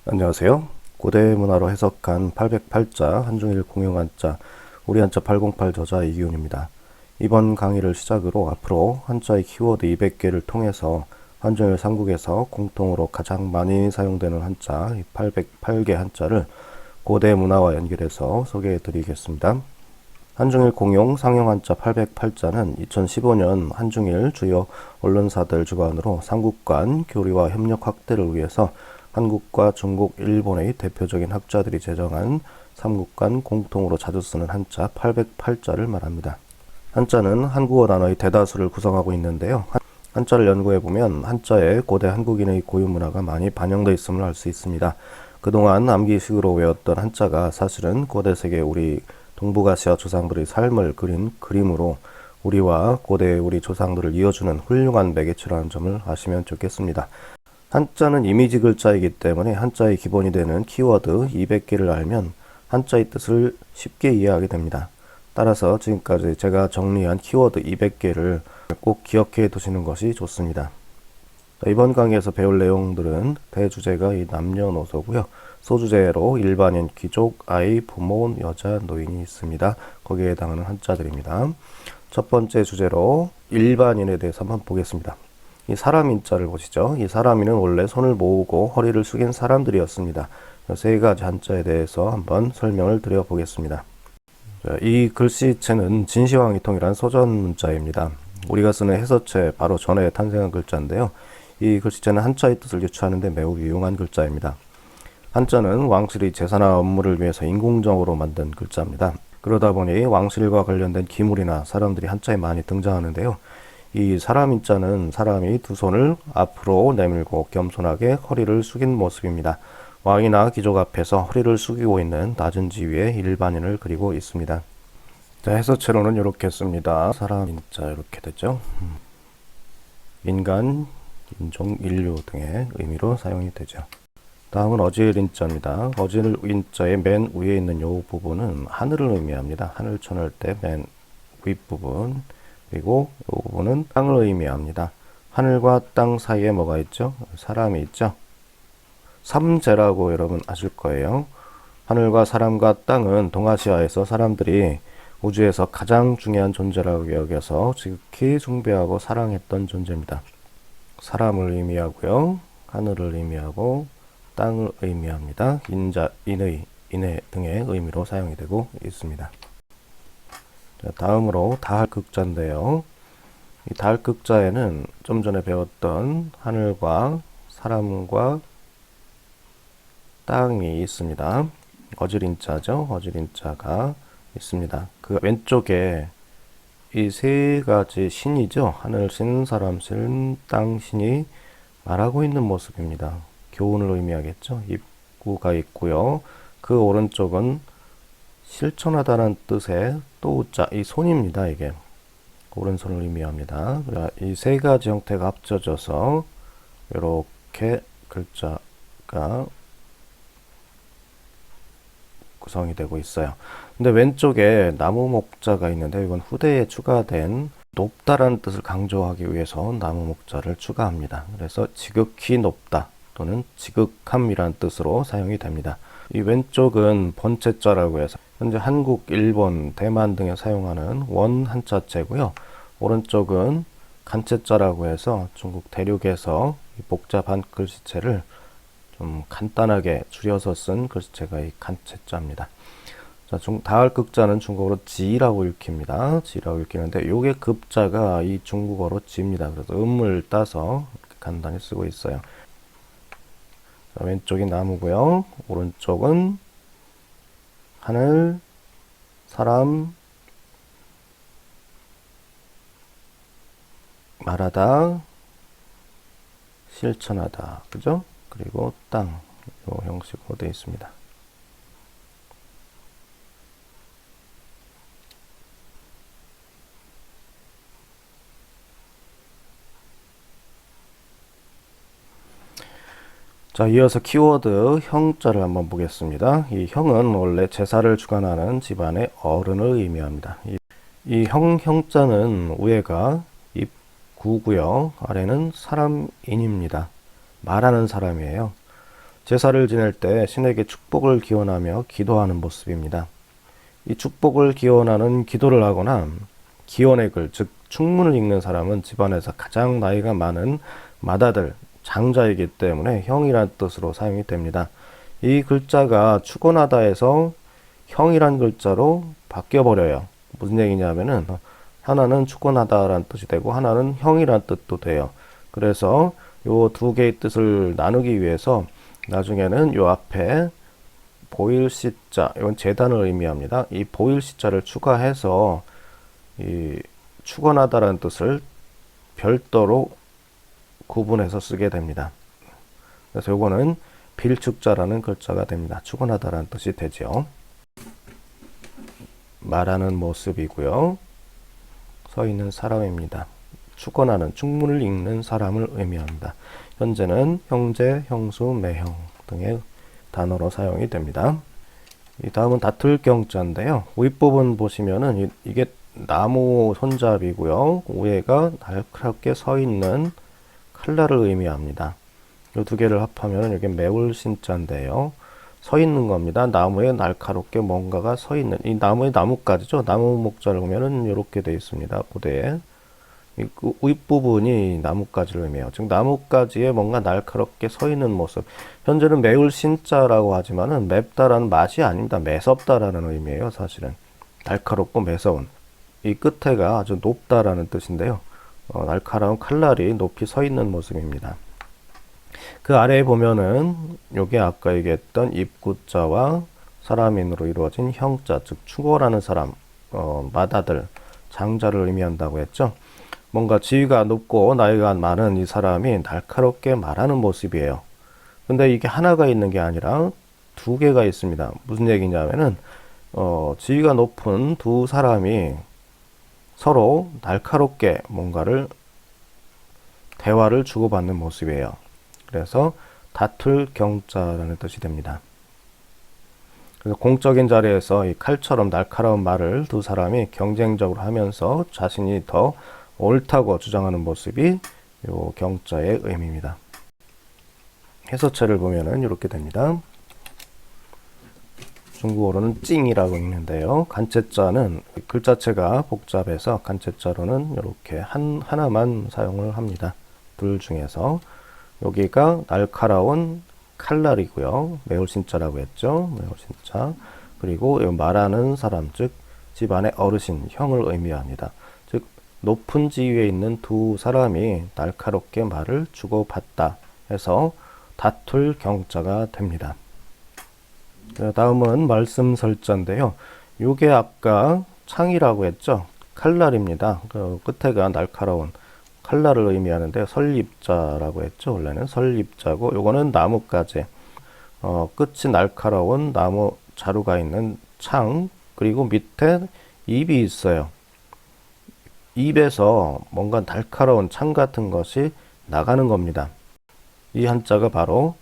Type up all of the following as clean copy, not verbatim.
안녕하세요. 고대 문화로 해석한 808자 한중일 공용 한자 우리 한자 808 저자 이기훈입니다. 이번 강의를 시작으로 앞으로 한자의 키워드 200개를 통해서 한중일 삼국에서 공통으로 가장 많이 사용되는 한자 808개 한자를 고대 문화와 연결해서 소개해 드리겠습니다. 한중일 공용 상용 한자 808자는 2015년 한중일 주요 언론사들 주관으로 삼국 간 교류와 협력 확대를 위해서 한국과 중국, 일본의 대표적인 학자들이 제정한 삼국 간 공통으로 자주 쓰는 한자 808자를 말합니다. 한자는 한국어 단어의 대다수를 구성하고 있는데요. 한자를 연구해보면 한자에 고대 한국인의 고유 문화가 많이 반영되어 있음을 알 수 있습니다. 그동안 암기식으로 외웠던 한자가 사실은 고대 세계 우리 동북아시아 조상들의 삶을 그린 그림으로 우리와 고대 우리 조상들을 이어주는 훌륭한 매개체라는 점을 아시면 좋겠습니다. 한자는 이미지 글자이기 때문에 한자의 기본이 되는 키워드 200개를 알면 한자의 뜻을 쉽게 이해하게 됩니다. 따라서 지금까지 제가 정리한 키워드 200개를 꼭 기억해 두시는 것이 좋습니다. 이번 강의에서 배울 내용들은 대주제가 이 남녀노소고요. 소주제로 일반인, 귀족, 아이, 부모, 여자, 노인이 있습니다. 거기에 해당하는 한자들입니다. 첫 번째 주제로 일반인에 대해서 한번 보겠습니다. 이 사람인자를 보시죠. 이 사람인은 원래 손을 모으고 허리를 숙인 사람들이었습니다. 세 가지 한자에 대해서 한번 설명을 드려보겠습니다. 이 글씨체는 진시황이통이란 소전 문자입니다. 우리가 쓰는 해서체 바로 전에 탄생한 글자인데요. 이 글씨체는 한자의 뜻을 유추하는 데 매우 유용한 글자입니다. 한자는 왕실의 제사나 업무를 위해서 인공적으로 만든 글자입니다. 그러다 보니 왕실과 관련된 기물이나 사람들이 한자에 많이 등장하는데요. 이 사람인자는 사람이 두 손을 앞으로 내밀고 겸손하게 허리를 숙인 모습입니다. 왕이나 귀족 앞에서 허리를 숙이고 있는 낮은 지위의 일반인을 그리고 있습니다. 자, 해서체로는 이렇게 씁니다. 사람인자 이렇게 되죠. 인간, 인종, 인류 등의 의미로 사용이 되죠. 다음은 어질인자입니다. 어질인자의 맨 위에 있는 이 부분은 하늘을 의미합니다. 하늘 쳐낼 때 맨 윗부분, 그리고 이 부분은 땅을 의미합니다. 하늘과 땅 사이에 뭐가 있죠? 사람이 있죠? 삼재라고 여러분 아실 거예요. 하늘과 사람과 땅은 동아시아에서 사람들이 우주에서 가장 중요한 존재라고 여겨서 지극히 숭배하고 사랑했던 존재입니다. 사람을 의미하고요. 하늘을 의미하고 땅을 의미합니다. 인자, 인의, 인해 등의 의미로 사용이 되고 있습니다. 자, 다음으로 다할극자인데요. 이 다할극자에는 좀 전에 배웠던 하늘과 사람과 땅이 있습니다. 어질인자죠. 어질인자가 있습니다. 그 왼쪽에 이 세 가지 신이죠. 하늘신, 사람신, 땅신이 말하고 있는 모습입니다. 교훈을 의미하겠죠. 입구가 있고요. 그 오른쪽은 실천하다는 뜻의 또자, 이 손입니다. 이게 오른손을 의미합니다. 이 세 가지 형태가 합쳐져서 이렇게 글자가 구성이 되고 있어요. 근데 왼쪽에 나무 목자가 있는데 이건 후대에 추가된 높다라는 뜻을 강조하기 위해서 나무 목자를 추가합니다. 그래서 지극히 높다 또는 지극함이라는 뜻으로 사용이 됩니다. 이 왼쪽은 번체자라고 해서 현재 한국, 일본, 대만 등에 사용하는 원 한자체고요. 오른쪽은 간체자라고 해서 중국 대륙에서 복잡한 글씨체를 좀 간단하게 줄여서 쓴 글씨체가 이 간체자입니다. 자, 다할극자는 중국어로 지라고 읽힙니다. 지라고 읽히는데 요게 급자가 이 중국어로 지입니다. 그래서 음을 따서 간단히 쓰고 있어요. 자, 왼쪽이 나무고요. 오른쪽은 하늘, 사람, 말하다, 실천하다, 그죠? 그리고 땅, 요 형식으로 되어 있습니다. 자, 이어서 키워드 형자를 한번 보겠습니다. 이 형은 원래 제사를 주관하는 집안의 어른을 의미합니다. 이 형자는 위에가 입구고요. 아래는 사람인입니다. 말하는 사람이에요. 제사를 지낼 때 신에게 축복을 기원하며 기도하는 모습입니다. 이 축복을 기원하는 기도를 하거나 기원의 글, 즉 축문을 읽는 사람은 집안에서 가장 나이가 많은 맏아들, 장자이기 때문에 형이란 뜻으로 사용이 됩니다. 이 글자가 축원하다에서 형이란 글자로 바뀌어버려요. 무슨 얘기냐면은 하나는 축원하다라는 뜻이 되고 하나는 형이란 뜻도 돼요. 그래서 요 두 개의 뜻을 나누기 위해서 나중에는 요 앞에 보일 시자, 이건 재단을 의미합니다. 이 보일 시자를 추가해서 이 축원하다라는 뜻을 별도로 구분해서 쓰게 됩니다. 그래서 요거는 빌축자라는 글자가 됩니다. 축원하다라는 뜻이 되죠. 말하는 모습이고요. 서 있는 사람입니다. 축원하는, 축문을 읽는 사람을 의미합니다. 현재는 형제, 형수, 매형 등의 단어로 사용이 됩니다. 이 다음은 다툴 경자인데요. 윗부분 보시면은 이게 나무 손잡이고요. 위에가 날카롭게 서 있는 칼날을 의미합니다. 이 두 개를 합하면 이게 매울 신자인데요. 서 있는 겁니다. 나무에 날카롭게 뭔가가 서 있는, 이 나무의 나뭇가지죠. 나무 목자를 보면은 이렇게 되어 있습니다. 고대에. 이 윗부분이 나뭇가지를 의미해요. 즉 나뭇가지에 뭔가 날카롭게 서 있는 모습. 현재는 매울 신자라고 하지만은 맵다라는 맛이 아닙니다. 매섭다라는 의미예요. 사실은 날카롭고 매서운. 이 끝에가 아주 높다라는 뜻인데요. 날카로운 칼날이 높이 서 있는 모습입니다. 그 아래에 보면은 요게 아까 얘기했던 입구자와 사람인으로 이루어진 형자, 즉 축원하는 사람, 맏아들, 장자를 의미한다고 했죠. 뭔가 지위가 높고 나이가 많은 이 사람이 날카롭게 말하는 모습이에요. 근데 이게 하나가 있는 게 아니라 두 개가 있습니다. 무슨 얘기냐면은 지위가 높은 두 사람이 서로 날카롭게 뭔가를 대화를 주고받는 모습이에요. 그래서 다툴 경자라는 뜻이 됩니다. 그래서 공적인 자리에서 이 칼처럼 날카로운 말을 두 사람이 경쟁적으로 하면서 자신이 더 옳다고 주장하는 모습이 요 경자의 의미입니다. 해서체를 보면은 이렇게 됩니다. 중국어로는 찡이라고 읽는데요. 간체자는 글자체가 복잡해서 간체자로는 이렇게 하나만 사용을 합니다. 둘 중에서 여기가 날카로운 칼날이고요. 매울신자라고 했죠. 매울신자. 그리고 말하는 사람, 즉 집안의 어르신, 형을 의미합니다. 즉 높은 지위에 있는 두 사람이 날카롭게 말을 주고받다 해서 다툴 경자가 됩니다. 다음은 말씀 설자인데요. 요게 아까 창이라고 했죠. 칼날입니다. 그 끝에가 날카로운 칼날을 의미하는데 설립자라고 했죠. 원래는 설립자고 요거는 나뭇가지. 끝이 날카로운 나무 자루가 있는 창, 그리고 밑에 입이 있어요. 입에서 뭔가 날카로운 창 같은 것이 나가는 겁니다. 이 한자가 바로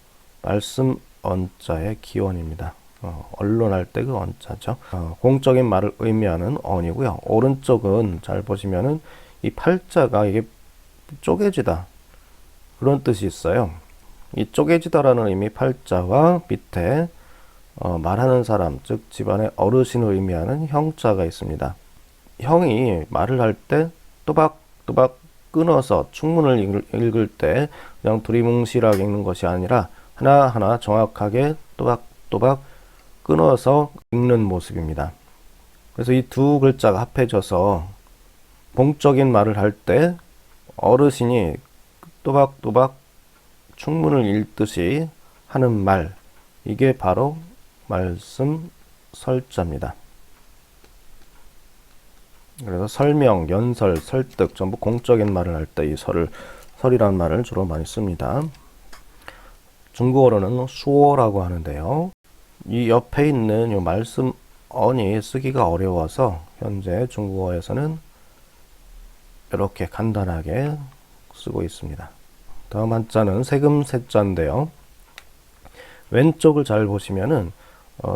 말씀 언자의 기원입니다. 언론할 때 그 언자죠. 공적인 말을 의미하는 언이고요. 오른쪽은 잘 보시면은 이 팔자가 이게 쪼개지다, 그런 뜻이 있어요. 이 쪼개지다라는 의미 팔자와 밑에 말하는 사람, 즉 집안의 어르신을 의미하는 형자가 있습니다. 형이 말을 할 때 또박또박 끊어서 축문을 읽을 때 그냥 두리뭉실하게 읽는 것이 아니라 하나하나 정확하게 또박또박 끊어서 읽는 모습입니다. 그래서 이 두 글자가 합해져서 공적인 말을 할 때 어르신이 또박또박 축문을 읽듯이 하는 말, 이게 바로 말씀 설자입니다. 그래서 설명, 연설, 설득 전부 공적인 말을 할 때 이 설이라는 말을 주로 많이 씁니다. 중국어로는 수어라고 하는데요. 이 옆에 있는 이 말씀 언이 쓰기가 어려워서 현재 중국어에서는 이렇게 간단하게 쓰고 있습니다. 다음 한자는 세금세자인데요. 왼쪽을 잘 보시면은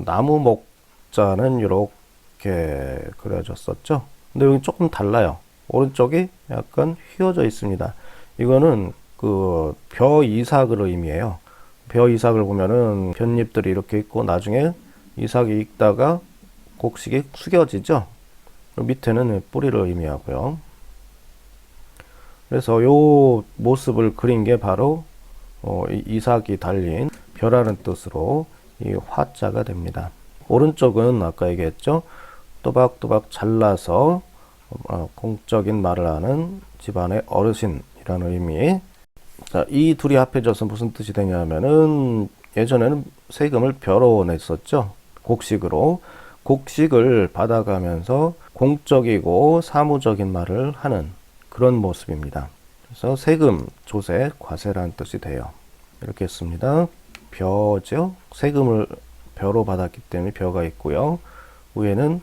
나무 목자는 이렇게 그려졌었죠. 근데 여기 조금 달라요. 오른쪽이 약간 휘어져 있습니다. 이거는 그 벼 이삭을 의미해요. 벼 이삭을 보면은 볏잎들이 이렇게 있고 나중에 이삭이 익다가 곡식이 숙여지죠. 밑에는 뿌리를 의미하고요. 그래서 요 모습을 그린 게 바로 이삭이 달린 벼라는 뜻으로 이 화자가 됩니다. 오른쪽은 아까 얘기했죠. 또박또박 잘라서 공적인 말을 하는 집안의 어르신이라는 의미. 자, 이 둘이 합해져서 무슨 뜻이 되냐면은 예전에는 세금을 벼로 냈었죠. 곡식으로. 곡식을 받아가면서 공적이고 사무적인 말을 하는 그런 모습입니다. 그래서 세금, 조세, 과세라는 뜻이 돼요. 이렇게 했습니다. 벼죠. 세금을 벼로 받았기 때문에 벼가 있고요. 위에는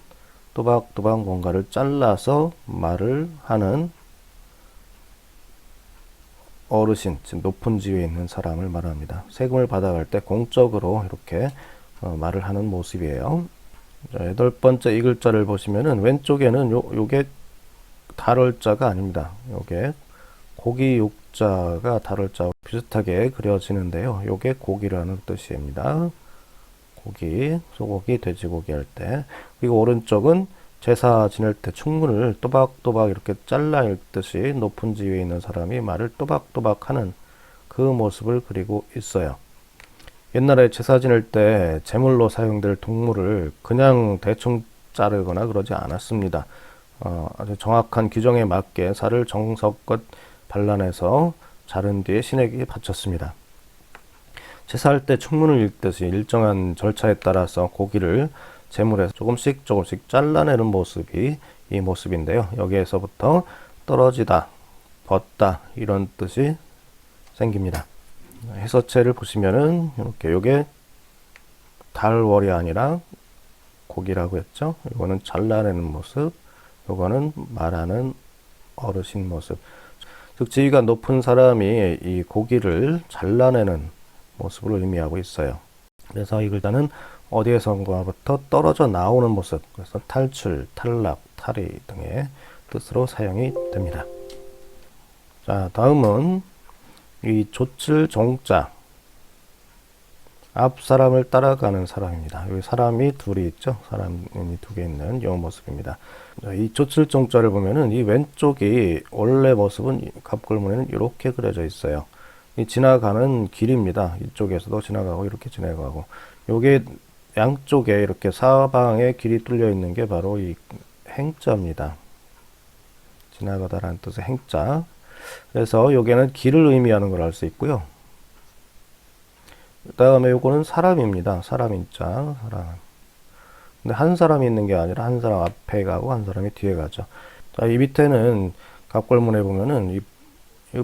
또박또박 뭔가를 잘라서 말을 하는 어르신, 즉 높은 지위에 있는 사람을 말합니다. 세금을 받아갈 때 공적으로 이렇게 말을 하는 모습이에요. 자, 8번째 이 글자를 보시면은 왼쪽에는 요게 달월자가 아닙니다. 요게 고기 육자가 달월자와 비슷하게 그려지는데요. 요게 고기라는 뜻입니다. 고기, 소고기, 돼지고기 할 때. 그리고 오른쪽은 제사 지낼 때 충문을 또박또박 이렇게 잘라 읽듯이 높은 지위에 있는 사람이 말을 또박또박 하는 그 모습을 그리고 있어요. 옛날에 제사 지낼 때 제물로 사용될 동물을 그냥 대충 자르거나 그러지 않았습니다. 아주 정확한 규정에 맞게 살을 정성껏 발라내서 자른 뒤에 신에게 바쳤습니다. 제사할 때 충문을 읽듯이 일정한 절차에 따라서 고기를 제물에서 조금씩 잘라내는 모습이 이 모습인데요. 여기에서부터 떨어지다, 벗다 이런 뜻이 생깁니다. 해서체를 보시면은 이렇게 요게 달월이 아니라 고기라고 했죠. 이거는 잘라내는 모습, 요거는 말하는 어르신 모습. 즉 지위가 높은 사람이 이 고기를 잘라내는 모습을 의미하고 있어요. 그래서 이 글자는 어디에선가부터 떨어져 나오는 모습, 그래서 탈출, 탈락, 탈의 등의 뜻으로 사용이 됩니다. 자, 다음은 이 조칠 종자, 앞 사람을 따라가는 사람입니다. 여기 사람이 둘이 있죠. 사람이 두 개 있는 이 모습입니다. 자, 이 조칠 종자를 보면은 이 왼쪽이 원래 모습은 갑골문에는 이렇게 그려져 있어요. 이 지나가는 길입니다. 이쪽에서도 지나가고 이렇게 지나가고 요게 양쪽에 이렇게 사방에 길이 뚫려 있는 게 바로 이 행자입니다. 지나가다라는 뜻의 행자. 그래서 요게는 길을 의미하는 걸 알 수 있고요. 그 다음에 요거는 사람입니다. 사람인자, 사람. 근데 한 사람이 있는 게 아니라 한 사람 앞에 가고 한 사람이 뒤에 가죠. 자, 이 밑에는 갑골문에 보면은 이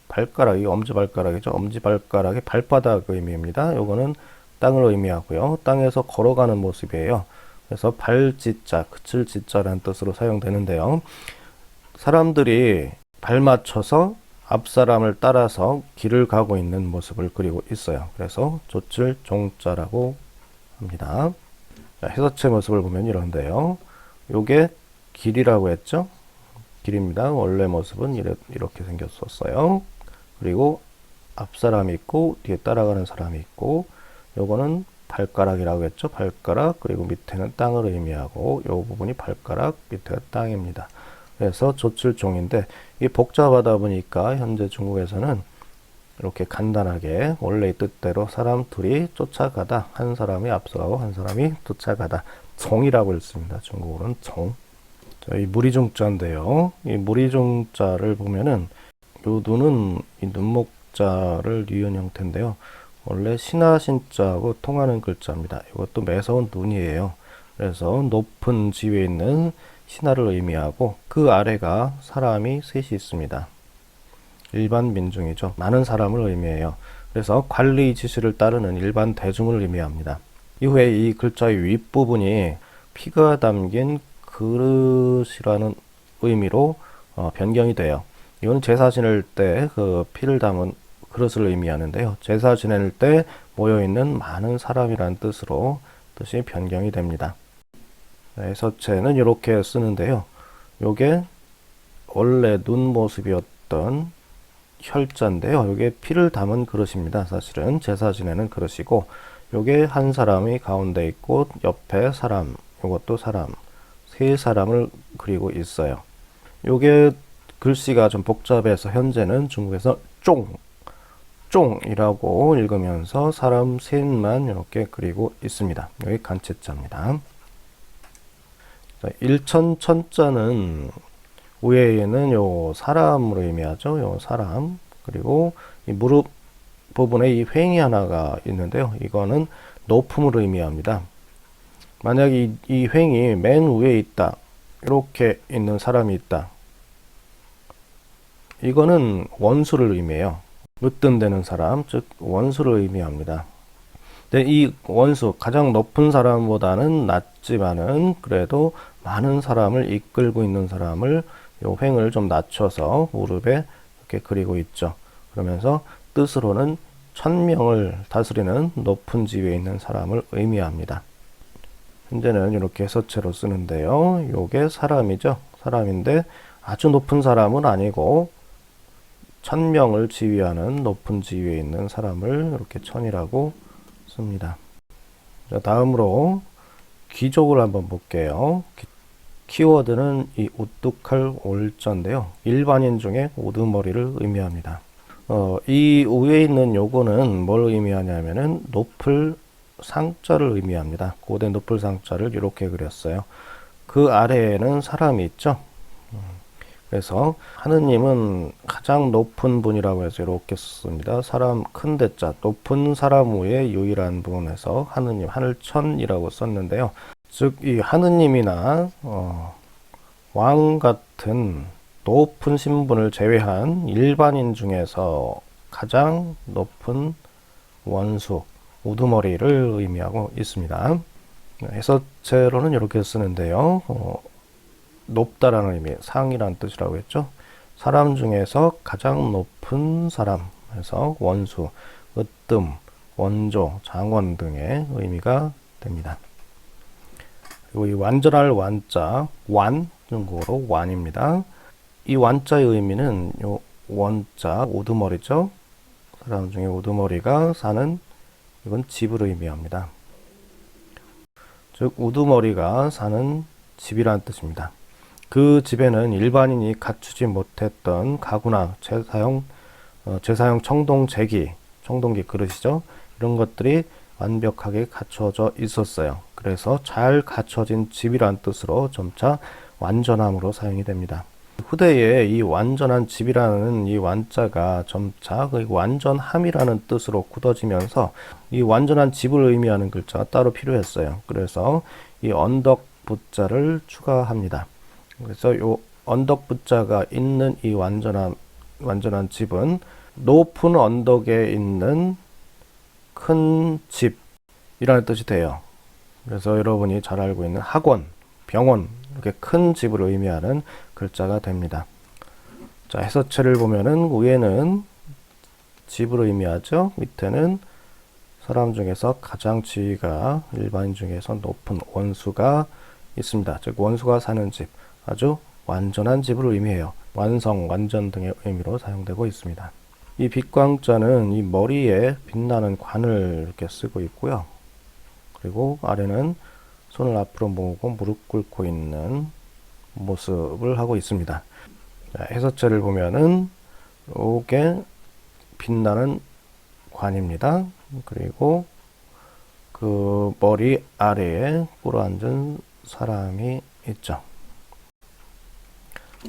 발가락, 이 엄지발가락이죠. 엄지발가락의 발바닥 의미입니다. 요거는 땅을 의미하고요. 땅에서 걸어가는 모습이에요. 그래서 발지자, 그칠 지자라는 뜻으로 사용되는데요. 사람들이 발 맞춰서 앞 사람을 따라서 길을 가고 있는 모습을 그리고 있어요. 그래서 조칠 종자라고 합니다. 자, 해서체 모습을 보면 이런데요. 요게 길이라고 했죠. 길입니다. 원래 모습은 이렇게 생겼었어요. 그리고 앞 사람이 있고 뒤에 따라가는 사람이 있고 요거는 발가락이라고 했죠. 발가락, 그리고 밑에는 땅을 의미하고 요 부분이 발가락, 밑에가 땅입니다. 그래서 조칠종인데 이 복잡하다 보니까 현재 중국에서는 이렇게 간단하게 원래의 뜻대로 사람 둘이 쫓아가다, 한 사람이 앞서가고 한 사람이 쫓아가다, 종이라고 읽습니다. 중국어로는 종. 자, 이 무리중자인데요. 이 무리중자를 보면은 요 눈은 이 눈목자를 이은 형태인데요. 원래 신하신자하고 통하는 글자입니다. 이것도 매서운 눈이에요. 그래서 높은 지위에 있는 신하를 의미하고 그 아래가 사람이 셋이 있습니다. 일반 민중이죠. 많은 사람을 의미해요. 그래서 관리 지시를 따르는 일반 대중을 의미합니다. 이후에 이 글자의 윗부분이 피가 담긴 그릇이라는 의미로 변경이 돼요. 이건 제사 지낼 때 그 피를 담은 그릇을 의미하는데요. 제사 지낼 때 모여있는 많은 사람이라는 뜻으로 뜻이 변경이 됩니다. 해서체는 이렇게 쓰는데요. 요게 원래 눈 모습이었던 혈자인데요. 이게 피를 담은 그릇입니다. 사실은 제사 지내는 그릇이고, 요게 한 사람이 가운데 있고 옆에 사람, 요것도 사람, 세 사람을 그리고 있어요. 요게 글씨가 좀 복잡해서 현재는 중국에서 쫑이라고 읽으면서 사람 셋만 이렇게 그리고 있습니다. 여기 간체자입니다. 일천천자는 위에는 요 사람으로 의미하죠. 요 사람. 그리고 이 무릎 부분에 이 횡이 하나가 있는데요. 이거는 높음을 의미합니다. 만약 이 횡이 맨 위에 있다. 이렇게 있는 사람이 있다. 이거는 원수를 의미해요. 으뜸되는 사람, 즉 원수를 의미합니다. 근데 이 원수, 가장 높은 사람보다는 낮지만은 그래도 많은 사람을 이끌고 있는 사람을 요 횡을 좀 낮춰서 무릎에 이렇게 그리고 있죠. 그러면서 뜻으로는 1000명을 다스리는 높은 지위에 있는 사람을 의미합니다. 현재는 이렇게 해서체로 쓰는데요. 요게 사람이죠. 사람인데 아주 높은 사람은 아니고 1000명을 지휘하는 높은 지위에 있는 사람을 이렇게 천이라고 씁니다. 자, 다음으로 귀족을 한번 볼게요. 키워드는 이 우뚝할 올자인데요. 일반인 중에 우두머리를 의미합니다. 이 위에 있는 요거는 뭘 의미하냐면은 높을 상자를 의미합니다. 고대 높을 상자를 이렇게 그렸어요. 그 아래에는 사람이 있죠. 그래서 하느님은 가장 높은 분이라고 해서 이렇게 썼습니다. 사람 큰 대자, 높은 사람 위에 유일한 분에서 하느님, 하늘천이라고 썼는데요. 즉 이 하느님이나 왕 같은 높은 신분을 제외한 일반인 중에서 가장 높은 원수, 우두머리를 의미하고 있습니다. 해서체로는 이렇게 쓰는데요. 높다라는 의미, 상이라는 뜻이라고 했죠. 사람 중에서 가장 높은 사람, 해서 원수, 으뜸, 원조, 장원 등의 의미가 됩니다. 그리고 이 완전할 완자, 완, 중국어로 완입니다. 이 완자의 의미는 요 원자, 우두머리죠. 사람 중에 우두머리가 사는, 이건 집을 의미합니다. 즉 우두머리가 사는 집이라는 뜻입니다. 그 집에는 일반인이 갖추지 못했던 가구나 제사용 청동기 그릇이죠. 이런 것들이 완벽하게 갖춰져 있었어요. 그래서 잘 갖춰진 집이란 뜻으로 점차 완전함으로 사용이 됩니다. 후대에 이 완전한 집이라는 이 완자가 점차 그 완전함이라는 뜻으로 굳어지면서 이 완전한 집을 의미하는 글자가 따로 필요했어요. 그래서 이 언덕 부자를 추가합니다. 그래서 이 언덕 부자가 있는 이 완전한 집은 높은 언덕에 있는 큰 집이라는 뜻이 돼요. 그래서 여러분이 잘 알고 있는 학원, 병원, 이렇게 큰 집을 의미하는 글자가 됩니다. 자, 해서체를 보면은 위에는 집을 의미하죠. 밑에는 사람 중에서 가장 지위가 일반인 중에서 높은 원수가 있습니다. 즉 원수가 사는 집, 아주 완전한 집을 의미해요. 완성, 완전 등의 의미로 사용되고 있습니다. 이 빛광자는 이 머리에 빛나는 관을 이렇게 쓰고 있고요. 그리고 아래는 손을 앞으로 모으고 무릎 꿇고 있는 모습을 하고 있습니다. 자, 해서체를 보면은 요게 빛나는 관입니다. 그리고 그 머리 아래에 꿇어앉은 사람이 있죠.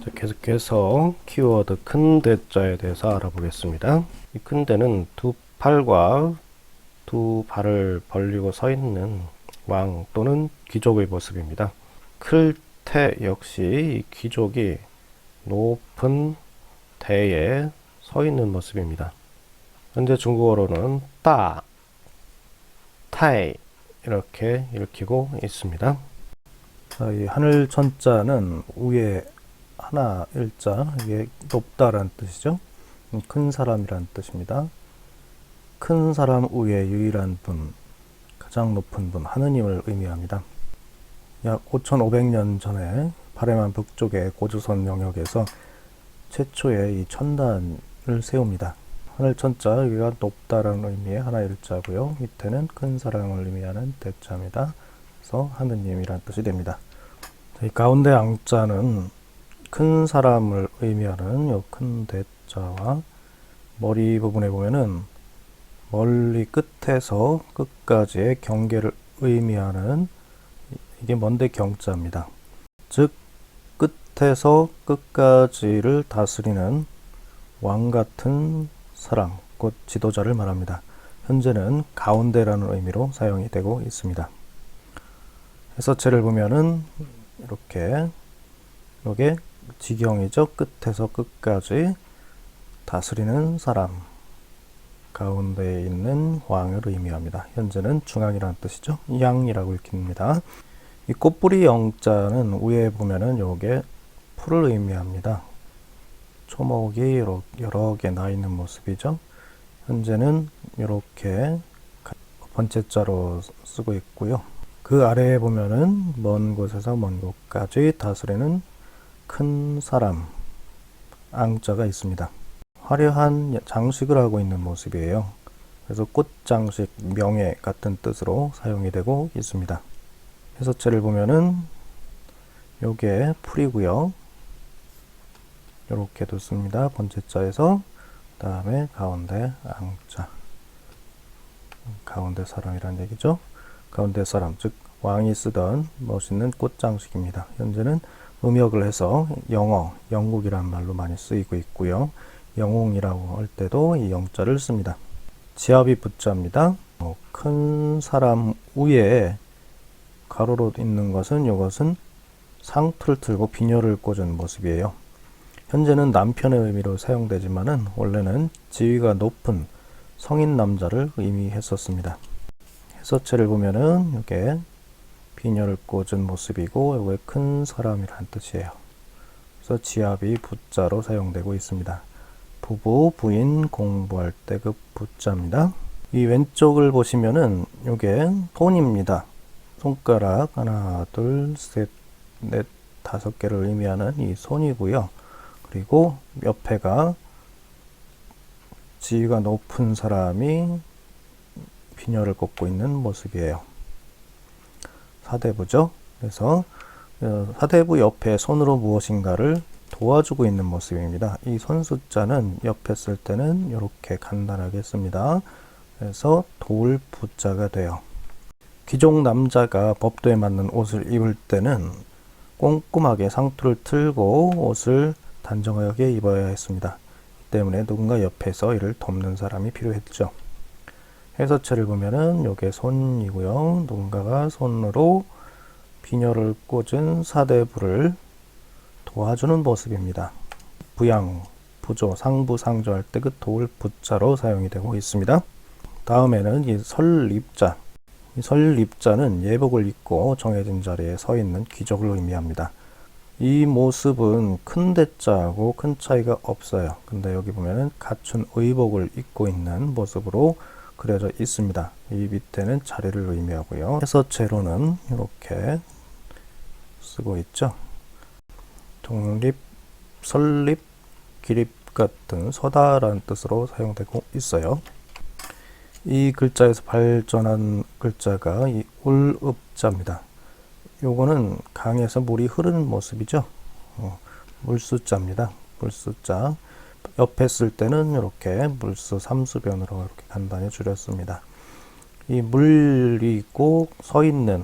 자, 계속해서 키워드 큰 대자에 대해서 알아보겠습니다. 이 큰 대는 두 팔과 두 발을 벌리고 서 있는 왕 또는 귀족의 모습입니다. 클 태 역시 이 귀족이 높은 대에 서 있는 모습입니다. 현재 중국어로는 따, 타이 이렇게 읽히고 있습니다. 자, 이 하늘 천자는 위에 하나 일자, 이게 높다라는 뜻이죠. 큰 사람이라는 뜻입니다. 큰 사람 위에 유일한 분, 가장 높은 분, 하느님을 의미합니다. 약 5,500년 전에 바레만 북쪽의 고조선 영역에서 최초의 이 천단을 세웁니다. 하늘 천자, 여기가 높다라는 의미의 하나 일자고요. 밑에는 큰 사랑을 의미하는 대자입니다. 그래서 하느님이란 뜻이 됩니다. 이 가운데 앙자는 큰 사람을 의미하는 요 큰 대자와 머리 부분에 보면은 멀리 끝에서 끝까지의 경계를 의미하는 이게 먼데 경자입니다. 즉 끝에서 끝까지를 다스리는 왕 같은 사람, 곧 지도자를 말합니다. 현재는 가운데라는 의미로 사용이 되고 있습니다. 해서체를 보면은 이렇게 요게 지경이죠. 끝에서 끝까지 다스리는 사람, 가운데에 있는 왕을 의미합니다. 현재는 중앙이라는 뜻이죠. 양이라고 읽힙니다. 이 꽃뿌리 영자는 위에 보면은 요게 풀을 의미합니다. 초목이 여러 개 나 있는 모습이죠. 현재는 이렇게 번째자로 쓰고 있고요. 그 아래에 보면은 먼 곳에서 먼 곳까지 다스리는 큰 사람, 앙자가 있습니다. 화려한 장식을 하고 있는 모습이에요. 그래서 꽃장식, 명예 같은 뜻으로 사용이 되고 있습니다. 해서체를 보면은 요게 풀이고요. 이렇게 뒀습니다. 번째자에서 그 다음에 가운데 앙자, 가운데 사람이란 얘기죠. 가운데 사람, 즉 왕이 쓰던 멋있는 꽃장식입니다. 현재는 음역을 해서 영어, 영국이란 말로 많이 쓰이고 있고요. 영웅이라고 할 때도 이 영자를 씁니다. 지압이 붙자입니다. 큰 사람 위에 가로로 있는 것은 이것은 상투를 틀고 비녀를 꽂은 모습이에요. 현재는 남편의 의미로 사용되지만은 원래는 지위가 높은 성인 남자를 의미했었습니다. 해서체를 보면은 이게 비녀를 꽂은 모습이고 이게 큰 사람이란 뜻이에요. 그래서 지압이 부자로 사용되고 있습니다. 부부, 부인 공부할 때 그 부자입니다. 이 왼쪽을 보시면은 이게 손입니다. 손가락 하나, 둘, 셋, 넷, 5개를 의미하는 이 손이고요. 그리고 옆에가 지위가 높은 사람이 비녀를 꽂고 있는 모습이에요. 사대부죠. 그래서 사대부 옆에 손으로 무엇인가를 도와주고 있는 모습입니다. 이 손 숫자는 옆에 쓸 때는 이렇게 간단하게 씁니다. 그래서 도울 부자가 돼요. 귀족 남자가 법도에 맞는 옷을 입을 때는 꼼꼼하게 상투를 틀고 옷을 단정하게 입어야 했습니다. 때문에 누군가 옆에서 이를 돕는 사람이 필요했죠. 해서체를 보면은 요게 손이고요. 누군가가 손으로 비녀를 꽂은 사대부를 도와주는 모습입니다. 부양, 부조, 상부, 상조할 때 그 도울 부자로 사용이 되고 있습니다. 다음에는 이 설립자. 이 설립자는 예복을 입고 정해진 자리에 서 있는 귀족을 의미합니다. 이 모습은 큰 대자하고 큰 차이가 없어요. 근데 여기 보면은 갖춘 의복을 입고 있는 모습으로 그려져 있습니다. 이 밑에는 자리를 의미하고요. 해서체로는 이렇게 쓰고 있죠. 독립, 설립, 기립 같은 서다라는 뜻으로 사용되고 있어요. 이 글자에서 발전한 글자가 이 울읍자입니다. 요거는 강에서 물이 흐르는 모습이죠. 물수자입니다. 물수자. 옆에 쓸 때는 이렇게 물수 삼수변으로 이렇게 간단히 줄였습니다. 이 물이 있고 서 있는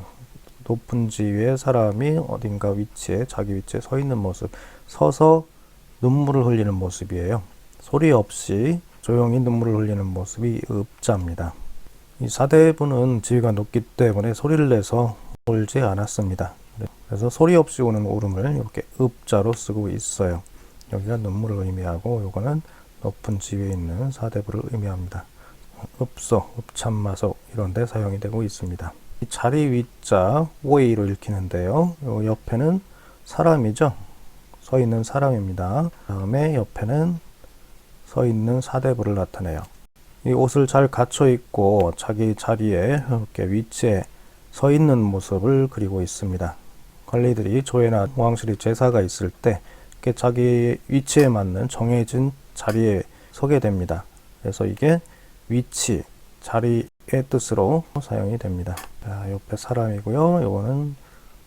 높은 지위의 사람이 어딘가 위치에, 자기 위치에 서 있는 모습, 서서 눈물을 흘리는 모습이에요. 소리 없이 조용히 눈물을 흘리는 모습이 읍자입니다. 이 사대부는 지위가 높기 때문에 소리를 내서 울지 않았습니다. 그래서 소리 없이 오는 울음을 이렇게 읍자로 쓰고 있어요. 여기가 눈물을 의미하고 요거는 높은 지위에 있는 사대부를 의미합니다. 읍소, 읍참마소 이런 데 사용이 되고 있습니다. 이 자리 위자 오이로 읽히는데요. 요 옆에는 사람이죠. 서 있는 사람입니다. 다음에 옆에는 서 있는 사대부를 나타내요. 이 옷을 잘 갖춰 입고 자기 자리에 이렇게 위치에 서 있는 모습을 그리고 있습니다. 관리들이 조회나 왕실이 제사가 있을 때 이렇게 자기 위치에 맞는 정해진 자리에 서게 됩니다. 그래서 이게 위치, 자리의 뜻으로 사용이 됩니다. 자, 옆에 사람이고요. 이거는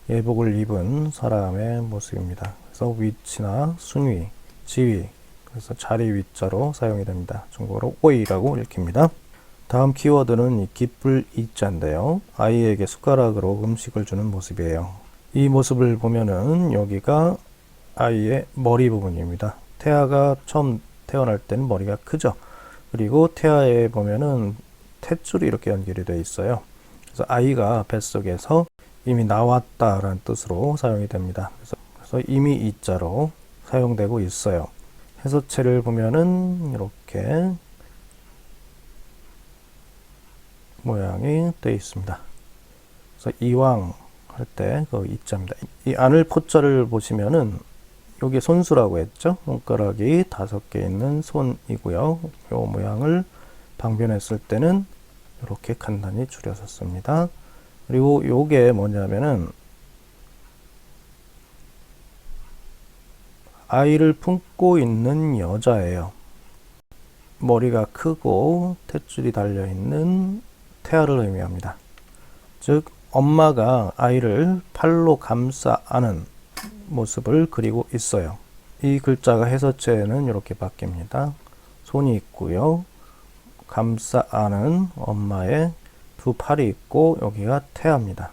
예복을 입은 사람의 모습입니다. 그래서 위치나 순위, 지위, 그래서 자리 위자로 사용이 됩니다. 중국어로 오이라고 읽힙니다. 다음 키워드는 이 기쁠 이자인데요. 아이에게 숟가락으로 음식을 주는 모습이에요. 이 모습을 보면은 여기가 아이의 머리 부분입니다. 태아가 처음 태어날 때는 머리가 크죠. 그리고 태아에 보면은 탯줄이 이렇게 연결이 되어 있어요. 그래서 아이가 뱃속에서 이미 나왔다라는 뜻으로 사용이 됩니다. 그래서 이미 이자로 사용되고 있어요. 해서체를 보면은 이렇게 모양이 되어 있습니다. 그래서 이왕 할 때 그 이자입니다. 이 안을 포자를 보시면은 여기 손수라고 했죠. 손가락이 5개 있는 손이고요. 이 모양을 방변했을 때는 이렇게 간단히 줄여서 씁니다. 그리고 요게 뭐냐면은 아이를 품고 있는 여자예요. 머리가 크고 탯줄이 달려있는 태아를 의미합니다. 즉 엄마가 아이를 팔로 감싸 안은 모습을 그리고 있어요. 이 글자가 해서체는 이렇게 바뀝니다. 손이 있고요. 감싸 안은 엄마의 두 팔이 있고 여기가 태아입니다.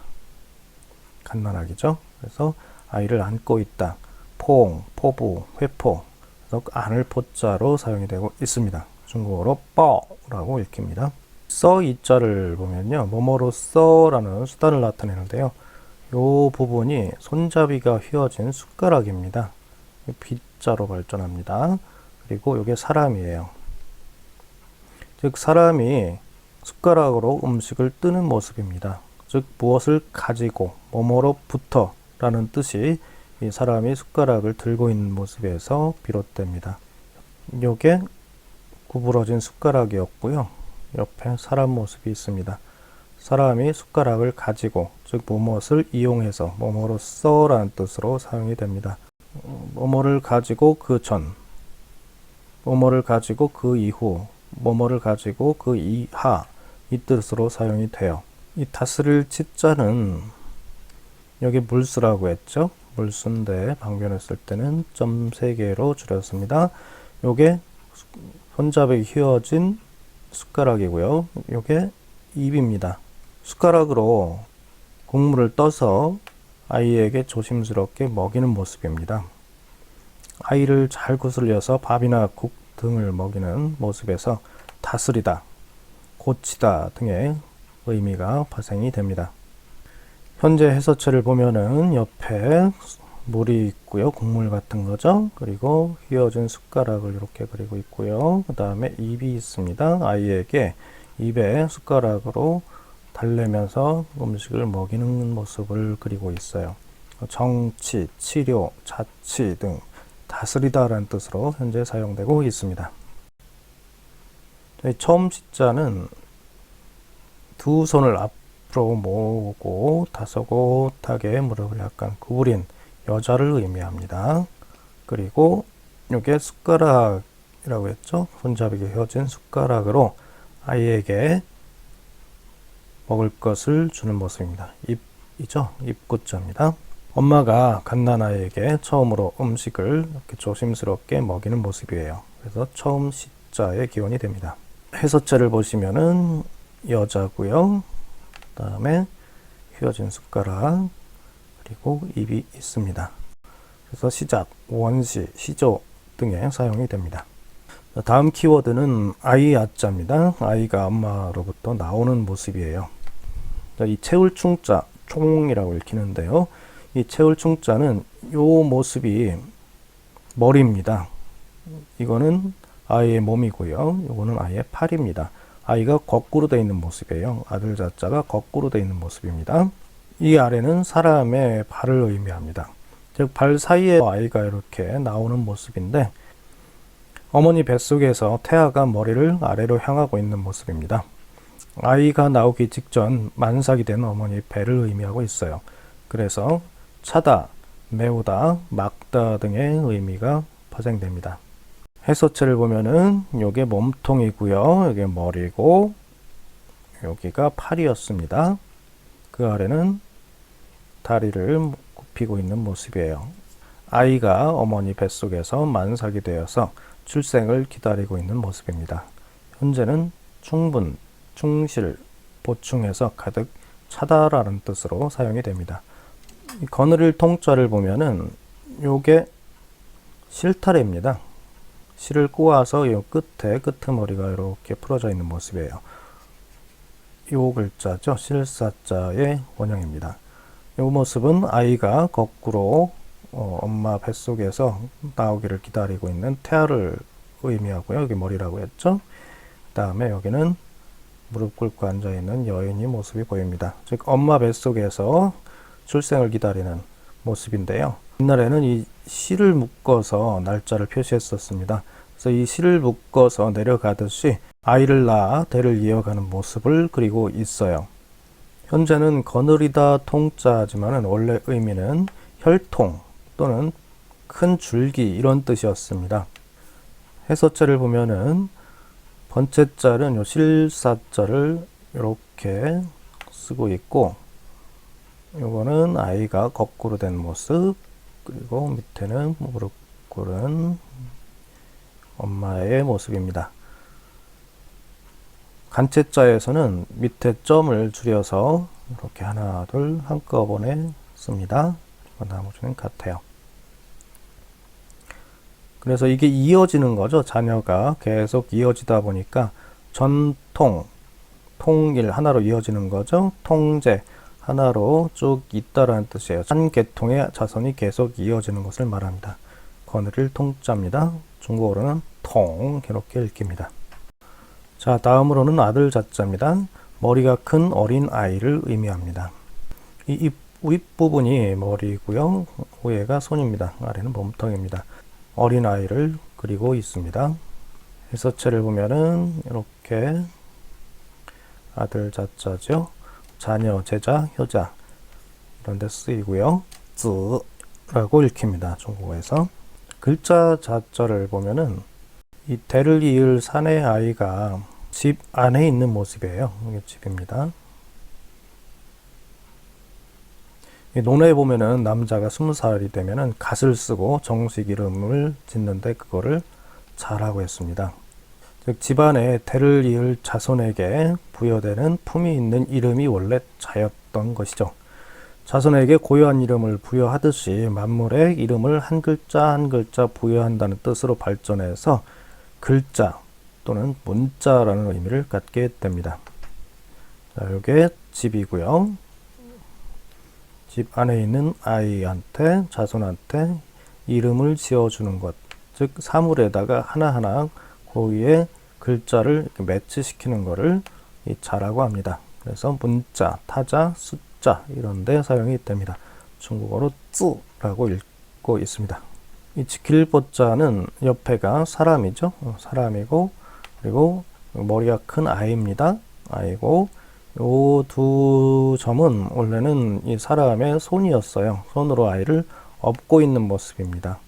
간단하겠죠? 그래서 아이를 안고 있다. 포옹, 포부, 회포. 그래서 안을 포자로 사용이 되고 있습니다. 중국어로 뻐라고 읽힙니다. 써 이자를 보면요. 뭐뭐로 써라는 수단을 나타내는데요. 이 부분이 손잡이가 휘어진 숟가락입니다. B자로 발전합니다. 그리고 이게 사람이에요. 즉 사람이 숟가락으로 음식을 뜨는 모습입니다. 즉 무엇을 가지고 뭐뭐로부터 라는 뜻이 이 사람이 숟가락을 들고 있는 모습에서 비롯됩니다. 이게 구부러진 숟가락이었고요. 옆에 사람 모습이 있습니다. 사람이 숟가락을 가지고 즉 무엇을 이용해서 뭐뭐로써 라는 뜻으로 사용이 됩니다. 뭐뭐를 가지고 그 전, 뭐뭐를 가지고 그 이후, 뭐뭐를 가지고 그 이하 이 뜻으로 사용이 돼요. 이 다스릴 치자는 여기 물수라고 했죠. 물수인데 방변했을 때는 점 3개로 줄였습니다. 요게 손잡이 휘어진 숟가락이고요. 요게 입입니다. 숟가락으로 국물을 떠서 아이에게 조심스럽게 먹이는 모습입니다. 아이를 잘 구슬려서 밥이나 국 등을 먹이는 모습에서 다스리다, 고치다 등의 의미가 발생이 됩니다. 현재 해서체를 보면은 옆에 물이 있고요. 국물 같은 거죠. 그리고 휘어진 숟가락을 이렇게 그리고 있고요. 그 다음에 입이 있습니다. 아이에게 입에 숟가락으로 달래면서 음식을 먹이는 모습을 그리고 있어요. 정치, 치료, 자치 등 다스리다라는 뜻으로 현재 사용되고 있습니다. 처음 시자는 두 손을 앞으로 모으고 다소곳하게 무릎을 약간 구부린 여자를 의미합니다. 그리고 이게 숟가락이라고 했죠. 손잡이가 휘어진 숟가락으로 아이에게 먹을 것을 주는 모습입니다. 입이죠. 입구자입니다. 엄마가 갓난아이에게 처음으로 음식을 이렇게 조심스럽게 먹이는 모습이에요. 그래서 처음 시자의 기원이 됩니다. 해서체를 보시면은 여자고요. 그 다음에 휘어진 숟가락 그리고 입이 있습니다. 그래서 시작, 원시, 시조 등에 사용이 됩니다. 다음 키워드는 아이 아자입니다. 아이가 엄마로부터 나오는 모습이에요. 이 채울 충자, 총이라고 읽히는데요. 이 채울 충자는 이 모습이 머리입니다. 이거는 아이의 몸이고요. 이거는 아이의 팔입니다. 아이가 거꾸로 되어 있는 모습이에요. 아들 자자가 거꾸로 되어 있는 모습입니다. 이 아래는 사람의 발을 의미합니다. 즉 발 사이에 아이가 이렇게 나오는 모습인데 어머니 뱃속에서 태아가 머리를 아래로 향하고 있는 모습입니다. 아이가 나오기 직전 만삭이 된 어머니 배를 의미하고 있어요. 그래서 차다, 메우다, 막다 등의 의미가 파생됩니다. 해서체를 보면은 요게 몸통이고요. 요게 머리고 여기가 팔이었습니다. 그 아래는 다리를 굽히고 있는 모습이에요. 아이가 어머니 뱃속에서 만삭이 되어서 출생을 기다리고 있는 모습입니다. 현재는 충분, 충실, 보충해서 가득 차다라는 뜻으로 사용이 됩니다. 이 거느릴 통자를 보면은 요게 실타래입니다. 실을 꼬아서 요 끝에 끄트머리가 이렇게 풀어져 있는 모습이에요. 요 글자죠. 실사자의 원형입니다. 이 모습은 아이가 거꾸로 엄마 뱃속에서 나오기를 기다리고 있는 태아를 의미하고요. 여기 머리라고 했죠. 그 다음에 여기는 무릎 꿇고 앉아있는 여인의 모습이 보입니다. 즉 엄마 뱃속에서 출생을 기다리는 모습인데요. 옛날에는 이 실을 묶어서 날짜를 표시했었습니다. 그래서 이 실을 묶어서 내려가듯이 아이를 낳아 대를 이어가는 모습을 그리고 있어요. 현재는 거느리다 통자지만은 원래 의미는 혈통 또는 큰 줄기 이런 뜻이었습니다. 해서체를 보면은 번째 자는 요 실사자를 이렇게 쓰고 있고, 요거는 아이가 거꾸로 된 모습, 그리고 밑에는 무릎 꿇은 엄마의 모습입니다. 간체자에서는 밑에 점을 줄여서 이렇게 하나, 둘 한꺼번에 씁니다. 나머지는 같아요. 그래서 이게 이어지는 거죠. 자녀가 계속 이어지다 보니까 전통, 통일 하나로 이어지는 거죠. 통제 하나로 쭉 있다라는 뜻이에요. 한 계통의 자손이 계속 이어지는 것을 말합니다. 거느릴 통자입니다. 중국어로는 통 이렇게 읽힙니다. 자, 다음으로는 아들 자자입니다. 머리가 큰 어린 아이를 의미합니다. 이 윗부분이 머리고요. 위에가 손입니다. 아래는 몸통입니다. 어린 아이를 그리고 있습니다. 해서체를 보면은 이렇게 아들 자자죠. 자녀, 제자, 효자 이런 데 쓰이고요. 즈라고 읽힙니다. 중국어에서. 글자 자자를 보면은 이 대를 이을 사내 아이가 집 안에 있는 모습이에요. 이게 집입니다. 논어에 보면은 남자가 20살이 되면은 갓을 쓰고 정식 이름을 짓는데 그거를 자라고 했습니다. 즉 집안에 대를 이을 자손에게 부여되는 품이 있는 이름이 원래 자였던 것이죠. 자손에게 고유한 이름을 부여하듯이 만물에 이름을 한 글자 한 글자 부여한다는 뜻으로 발전해서 글자 또는 문자라는 의미를 갖게 됩니다. 자, 이게 집이고요. 집 안에 있는 아이한테, 자손한테 이름을 지어주는 것, 즉 사물에다가 하나하나 그 위에 글자를 이렇게 매치시키는 것을 이 자라고 합니다. 그래서 문자, 타자, 숫자 이런 데 사용이 됩니다. 중국어로 쯔라고 읽고 있습니다. 이 지킬보자는 옆에가 사람이죠. 사람이고, 그리고 머리가 큰 아이입니다. 아이고, 요 두 점은 원래는 이 사람의 손이었어요. 손으로 아이를 업고 있는 모습입니다.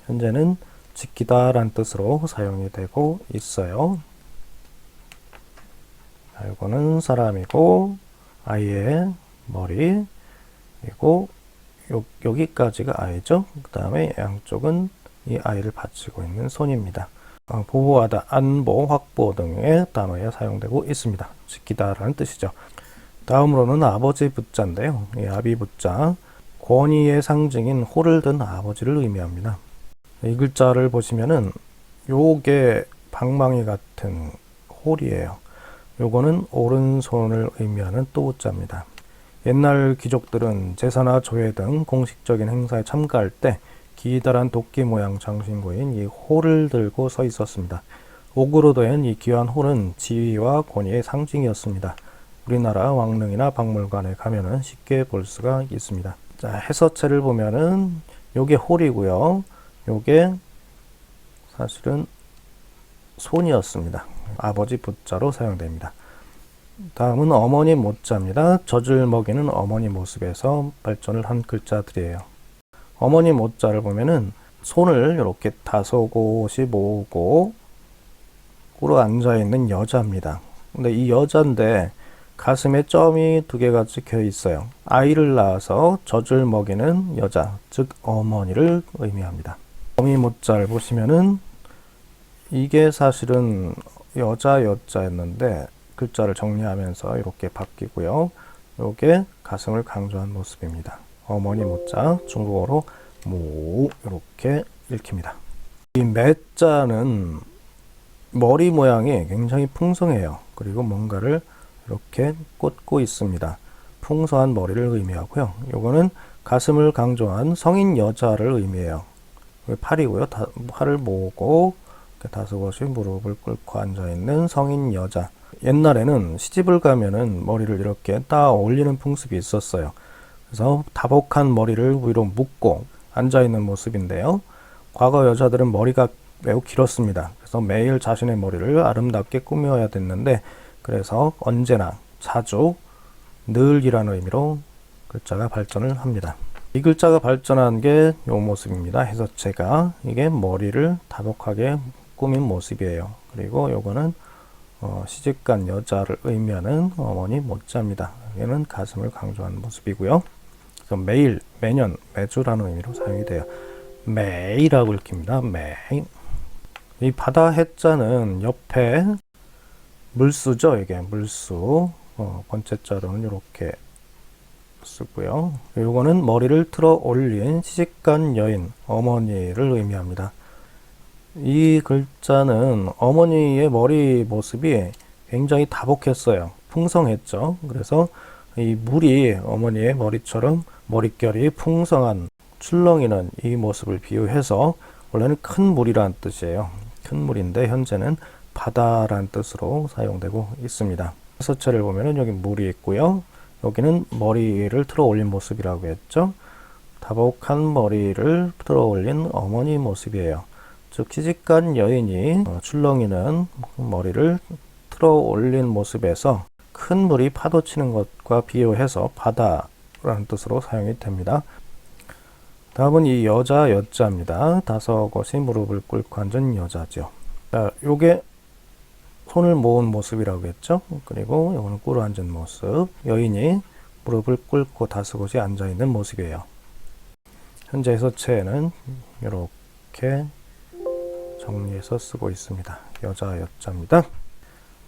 현재는 지키다 라는 뜻으로 사용이 되고 있어요. 이거는 사람이고, 아이의 머리, 그리고 여기까지가 아이죠. 그 다음에 양쪽은 이 아이를 받치고 있는 손입니다. 보호하다, 안보, 확보 등의 단어에 사용되고 있습니다. 지키다라는 뜻이죠. 다음으로는 아버지 부자인데요. 이 아비 부자, 권위의 상징인 호를 든 아버지를 의미합니다. 이 글자를 보시면은 요게 방망이 같은 홀이에요. 요거는 오른손을 의미하는 또자입니다. 옛날 귀족들은 제사나 조회 등 공식적인 행사에 참가할 때 기다란 도끼 모양 장신구인 이 홀을 들고 서 있었습니다. 옥으로 된 이 귀한 홀은 지위와 권위의 상징이었습니다. 우리나라 왕릉이나 박물관에 가면은 쉽게 볼 수가 있습니다. 자, 해서체를 보면은 요게 홀이고요. 요게 사실은 손이었습니다. 아버지 부자로 사용됩니다. 다음은 어머니 모자입니다. 젖을 먹이는 어머니 모습에서 발전을 한 글자들이에요. 어머니 모자를 보면은 손을 이렇게 다소곳이 모으고 꿇어 앉아 있는 여자입니다. 근데 이 여자인데 가슴에 점이 2개가 찍혀 있어요. 아이를 낳아서 젖을 먹이는 여자, 즉 어머니를 의미합니다. 어미 모자를 보시면은 이게 사실은 여자였는데 글자를 정리하면서 이렇게 바뀌고요. 이게 가슴을 강조한 모습입니다. 어머니 모자, 중국어로 모 이렇게 읽힙니다. 이 매자는 머리 모양이 굉장히 풍성해요. 그리고 뭔가를 이렇게 꽂고 있습니다. 풍성한 머리를 의미하고요. 요거는 가슴을 강조한 성인 여자를 의미해요. 팔이고요. 팔을 모으고 다소곳이 무릎을 꿇고 앉아있는 성인 여자. 옛날에는 시집을 가면은 머리를 이렇게 따 올리는 풍습이 있었어요. 그래서 다복한 머리를 위로 묶고 앉아있는 모습인데요. 과거 여자들은 머리가 매우 길었습니다. 그래서 매일 자신의 머리를 아름답게 꾸며야 됐는데, 그래서 언제나, 자주, 늘이라는 의미로 글자가 발전을 합니다. 이 글자가 발전한 게 이 모습입니다. 해서체가 이게 머리를 다복하게 꾸민 모습이에요. 그리고 요거는 시집간 여자를 의미하는 어머니 모자입니다. 얘는 가슴을 강조하는 모습이고요. 그래서 매일, 매년, 매주라는 의미로 사용이 돼요. 매일하고 읽힙니다. 매일. 이 바다 해자는 옆에 물수죠. 이게 물수. 번째자로는 이렇게 쓰고요. 요거는 머리를 틀어 올린 시집간 여인, 어머니를 의미합니다. 이 글자는 어머니의 머리 모습이 굉장히 다복했어요. 풍성했죠. 그래서 이 물이 어머니의 머리처럼 머릿결이 풍성한 출렁이는 이 모습을 비유해서 원래는 큰 물이란 뜻이에요. 큰 물인데 현재는 바다란 뜻으로 사용되고 있습니다. 서체를 보면은 여기 물이 있고요. 여기는 머리를 틀어 올린 모습이라고 했죠. 다복한 머리를 틀어 올린 어머니 모습이에요. 즉 시집간 여인이 출렁이는 머리를 틀어 올린 모습에서 큰 물이 파도치는 것과 비유해서 바다라는 뜻으로 사용이 됩니다. 다음은 이 여자 여자입니다. 다소곳이 무릎을 꿇고 앉은 여자죠. 자, 요게 손을 모은 모습이라고 했죠. 그리고 요거는 꿇어 앉은 모습. 여인이 무릎을 꿇고 다소곳이 앉아 있는 모습이에요. 현재 해서체에는 이렇게 정리해서 쓰고 있습니다. 여자 여자입니다.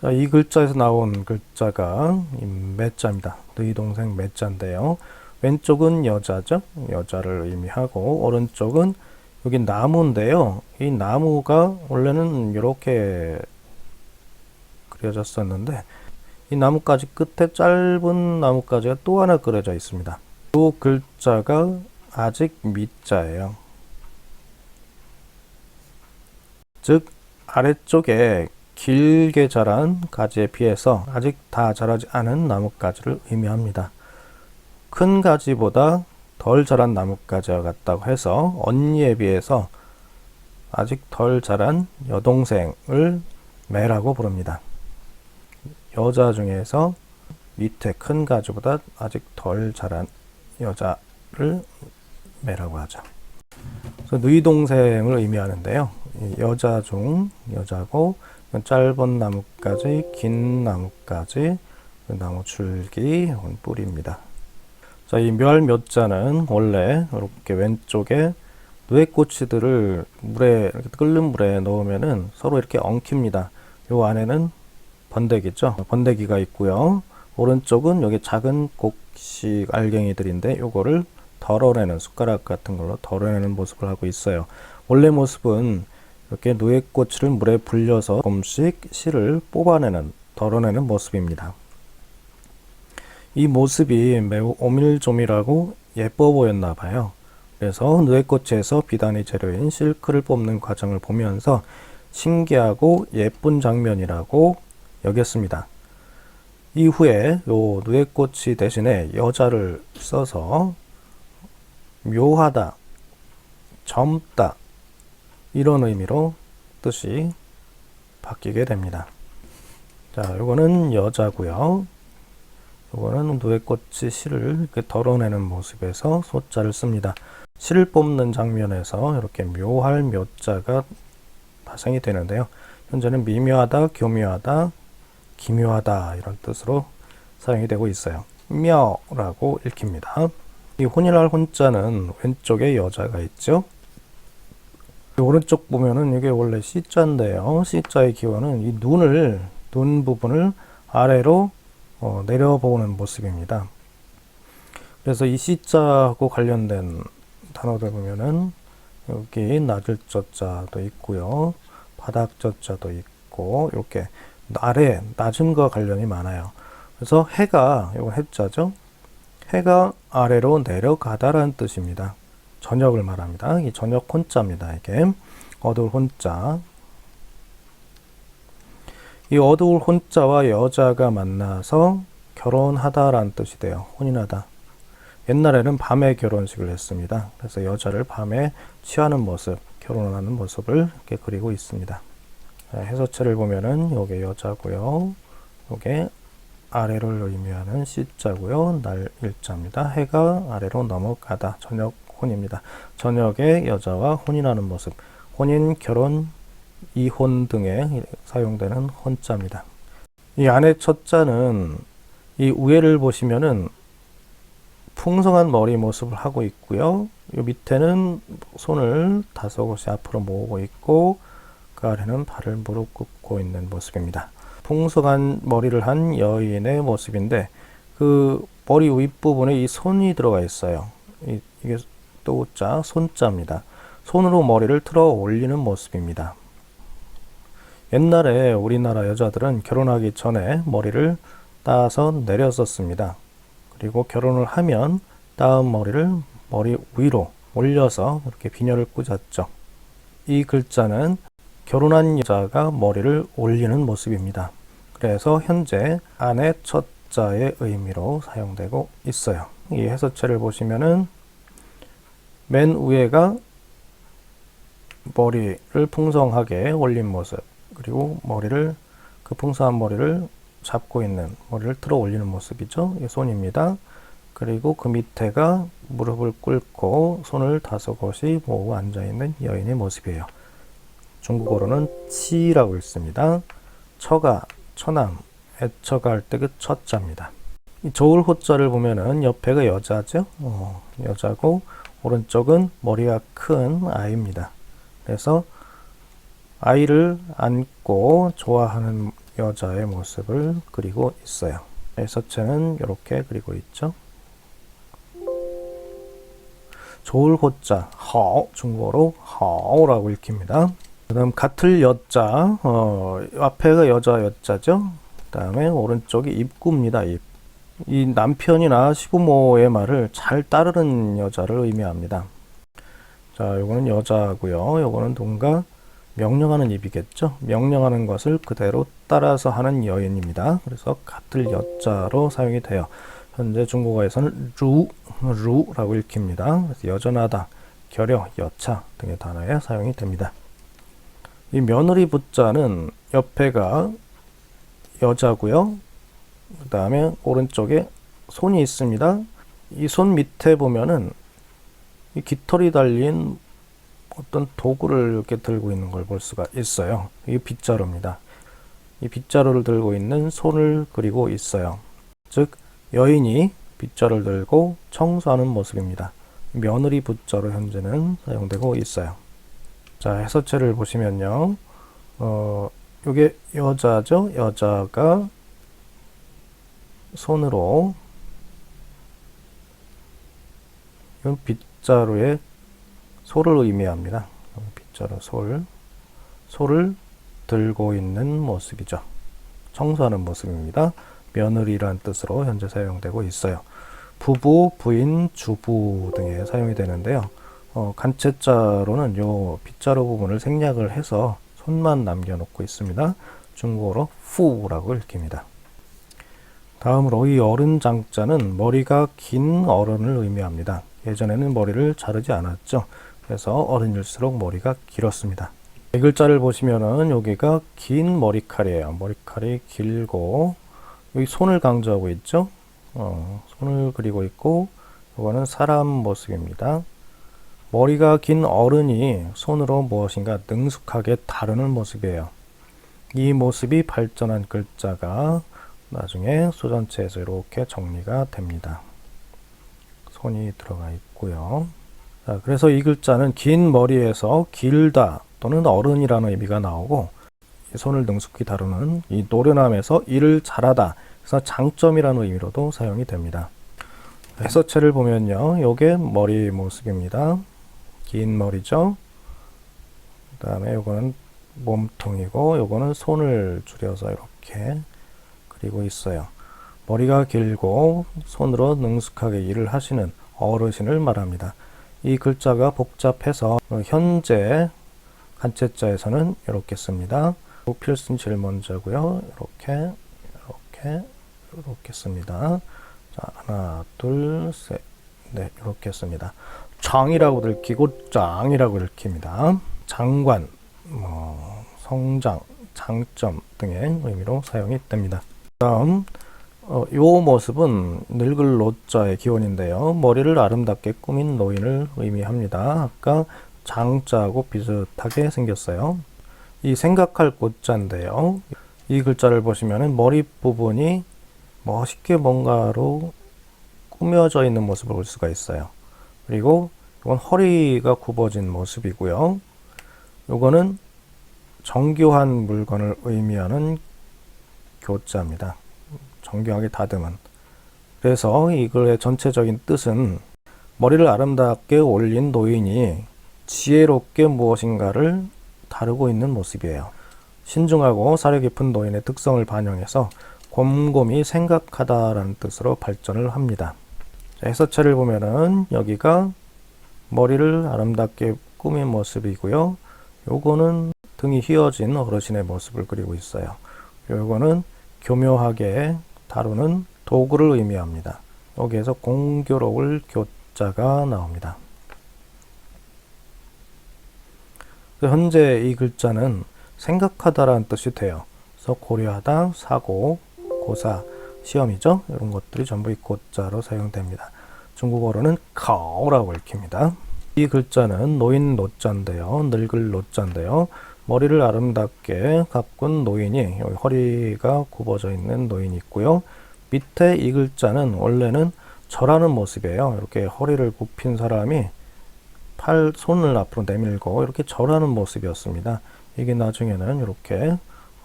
자, 이 글자에서 나온 글자가 이 매자입니다. 너희 동생 매자인데요. 왼쪽은 여자죠. 여자를 의미하고 오른쪽은 여기 나무인데요. 이 나무가 원래는 이렇게 그려졌었는데 이 나뭇가지 끝에 짧은 나뭇가지가 또 하나 그려져 있습니다. 이 글자가 아직 미자예요. 즉 아래쪽에 길게 자란 가지에 비해서 아직 다 자라지 않은 나뭇가지를 의미합니다. 큰 가지보다 덜 자란 나뭇가지와 같다고 해서 언니에 비해서 아직 덜 자란 여동생을 매라고 부릅니다. 여자 중에서 밑에 큰 가지보다 아직 덜 자란 여자를 매라고 하죠. 그래서 너희 동생을 의미하는데요. 여자 중 여자고 짧은 나뭇가지, 긴 나뭇가지, 나무 줄기, 뿌리입니다. 자, 이 멸묘자는 원래 이렇게 왼쪽에 누에꼬치들을 물에 이렇게 끓는 물에 넣으면은 서로 이렇게 엉킵니다. 요 안에는 번데기죠. 번데기가 있고요. 오른쪽은 여기 작은 곡식 알갱이들인데 요거를 덜어내는 숟가락 같은 걸로 덜어내는 모습을 하고 있어요. 원래 모습은 이렇게 누에꼬치를 물에 불려서 조금씩 씨를 뽑아내는, 덜어내는 모습입니다. 이 모습이 매우 오밀조밀하고 예뻐 보였나 봐요. 그래서 누에꼬치에서 비단이 재료인 실크를 뽑는 과정을 보면서 신기하고 예쁜 장면이라고 여겼습니다. 이후에 요 누에꼬치 대신에 여자를 써서 묘하다, 젊다 이런 의미로 뜻이 바뀌게 됩니다. 자, 요거는 여자고요. 요거는 누에꼬치 씨를 이렇게 덜어내는 모습에서 소자를 씁니다. 실을 뽑는 장면에서 이렇게 묘할 묘자가 발생이 되는데요. 현재는 미묘하다, 교묘하다, 기묘하다 이런 뜻으로 사용이 되고 있어요. 묘라고 읽힙니다. 이 혼이랄 혼자는 왼쪽에 여자가 있죠. 오른쪽 보면은 이게 원래 C자인데요. C자의 기원은 이 눈 부분을 아래로 내려보는 모습입니다. 그래서 이 C자하고 관련된 단어들 보면은 여기 낮을 저자도 있고요. 바닥 저자도 있고 이렇게 아래 낮은 거 관련이 많아요. 그래서 해가 이건 해자죠. 해가 아래로 내려가다라는 뜻입니다. 저녁을 말합니다. 이 저녁 혼자입니다. 이게 어두울 혼자. 이 어두울 혼자와 여자가 만나서 결혼하다라는 뜻이 돼요. 혼인하다. 옛날에는 밤에 결혼식을 했습니다. 그래서 여자를 밤에 취하는 모습, 결혼하는 모습을 이렇게 그리고 있습니다. 해서체를 보면은 요게 여자고요. 요게 아래를 의미하는 C자고요. 날 일자입니다. 해가 아래로 넘어가다. 저녁 혼입니다. 저녁에 여자와 혼인하는 모습. 혼인, 결혼, 이혼 등에 사용되는 혼자입니다. 이 안에 첫자는 이 위에를 보시면은 풍성한 머리 모습을 하고 있고요. 이 밑에는 손을 다섯 곳이 앞으로 모으고 있고 그 아래는 발을 무릎 꿇고 있는 모습입니다. 풍성한 머리를 한 여인의 모습인데 그 머리 윗부분에 이 손이 들어가 있어요. 이게 또자 손자입니다. 손으로 머리를 틀어 올리는 모습입니다. 옛날에 우리나라 여자들은 결혼하기 전에 머리를 따서 내렸었습니다. 그리고 결혼을 하면 따은 머리를 머리 위로 올려서 이렇게 비녀를 꽂았죠. 이 글자는 결혼한 여자가 머리를 올리는 모습입니다. 그래서 현재 아내 첫자의 의미로 사용되고 있어요. 이 해서체를 보시면은 맨 위에가 머리를 풍성하게 올린 모습, 그리고 그 풍성한 머리를 잡고 있는, 머리를 틀어 올리는 모습이죠. 이게 손입니다. 그리고 그 밑에가 무릎을 꿇고 손을 다섯 곳이 모으고 앉아있는 여인의 모습이에요. 중국어로는 치라고 읽습니다. 처가, 처남, 애처가 할 때 그 처자입니다. 이 저울 호자를 보면은 옆에가 여자죠. 여자고 오른쪽은 머리가 큰 아이입니다. 그래서 아이를 안고 좋아하는 여자의 모습을 그리고 있어요. 해서체는 이렇게 그리고 있죠. 좋을 호자, 허, 중국어로 허라고 읽힙니다. 그 다음 같을 여자, 앞에가 여자 여자죠. 그 다음에 오른쪽이 입구입니다. 이 남편이나 시부모의 말을 잘 따르는 여자를 의미합니다. 자, 요거는 여자고요. 요거는 누군가 명령하는 입이겠죠. 명령하는 것을 그대로 따라서 하는 여인입니다. 그래서 같을 여자로 사용이 돼요. 현재 중국어에서는 루라고 읽힙니다. 그래서 여전하다, 결여, 여차 등의 단어에 사용이 됩니다. 이 며느리 붙자는 옆에가 여자고요. 그 다음에 오른쪽에 손이 있습니다. 이 손 밑에 보면은 이 깃털이 달린 어떤 도구를 이렇게 들고 있는 걸 볼 수가 있어요. 이게 빗자루입니다. 이 빗자루를 들고 있는 손을 그리고 있어요. 즉 여인이 빗자루를 들고 청소하는 모습입니다. 며느리 붓자로 현재는 사용되고 있어요. 자, 해서체를 보시면요. 이게 여자죠. 여자가 손으로 이건 빗자루의 소를 의미합니다. 빗자루 소를 들고 있는 모습이죠. 청소하는 모습입니다. 며느리란 뜻으로 현재 사용되고 있어요. 부부, 부인, 주부 등에 사용이 되는데요. 간체자로는 요 빗자루 부분을 생략을 해서 손만 남겨놓고 있습니다. 중국어로 후라고 읽힙니다. 다음으로 이 어른 장자는 머리가 긴 어른을 의미합니다. 예전에는 머리를 자르지 않았죠. 그래서 어른일수록 머리가 길었습니다. 이 글자를 보시면은 여기가 긴 머리칼이에요. 머리칼이 길고 여기 손을 강조하고 있죠. 손을 그리고 있고 이거는 사람 모습입니다. 머리가 긴 어른이 손으로 무엇인가 능숙하게 다루는 모습이에요. 이 모습이 발전한 글자가 나중에 소전체에서 이렇게 정리가 됩니다. 손이 들어가 있고요. 자, 그래서 이 글자는 긴 머리에서 길다 또는 어른이라는 의미가 나오고, 손을 능숙히 다루는 이 노련함에서 일을 잘하다, 그래서 장점이라는 의미로도 사용이 됩니다. 해서체를 보면요, 요게 머리 모습입니다. 긴 머리죠. 그 다음에 요거는 몸통이고, 요거는 손을 줄여서 이렇게 그리고 있어요. 머리가 길고 손으로 능숙하게 일을 하시는 어르신을 말합니다. 이 글자가 복잡해서 현재 간체자에서는 이렇게 씁니다. 필승 제일 먼저고요. 이렇게 씁니다. 자, 하나, 둘, 셋, 넷, 이렇게 씁니다. 장이라고 읽히고 짱이라고 읽힙니다. 장관, 성장, 장점 등의 의미로 사용이 됩니다. 다음, 요 모습은 늙을 노자의 기원인데요. 머리를 아름답게 꾸민 노인을 의미합니다. 아까 장자하고 비슷하게 생겼어요. 이 생각할 꽃자인데요. 이 글자를 보시면 머리 부분이 멋있게 뭔가로 꾸며져 있는 모습을 볼 수가 있어요. 그리고 이건 허리가 굽어진 모습이고요. 요거는 정교한 물건을 의미하는 교자입니다. 정교하게 다듬은. 그래서 이 글의 전체적인 뜻은 머리를 아름답게 올린 노인이 지혜롭게 무엇인가를 다루고 있는 모습이에요. 신중하고 사려 깊은 노인의 특성을 반영해서 곰곰이 생각하다라는 뜻으로 발전을 합니다. 해서체를 보면은 여기가 머리를 아름답게 꾸민 모습이고요. 요거는 등이 휘어진 어르신의 모습을 그리고 있어요. 요거는 교묘하게 다루는 도구를 의미합니다. 여기에서 공교로울 교자가 나옵니다. 현재 이 글자는 생각하다라는 뜻이 돼요. 그래서 고려하다, 사고, 고사, 시험이죠. 이런 것들이 전부 이 고자로 사용됩니다. 중국어로는 카오라고 읽힙니다. 이 글자는 노인 노자인데요. 늙을 노자인데요. 머리를 아름답게 가꾼 노인이, 여기 허리가 굽어져 있는 노인이 있고요. 밑에 이 글자는 원래는 절하는 모습이에요. 이렇게 허리를 굽힌 사람이 손을 앞으로 내밀고 이렇게 절하는 모습이었습니다. 이게 나중에는 이렇게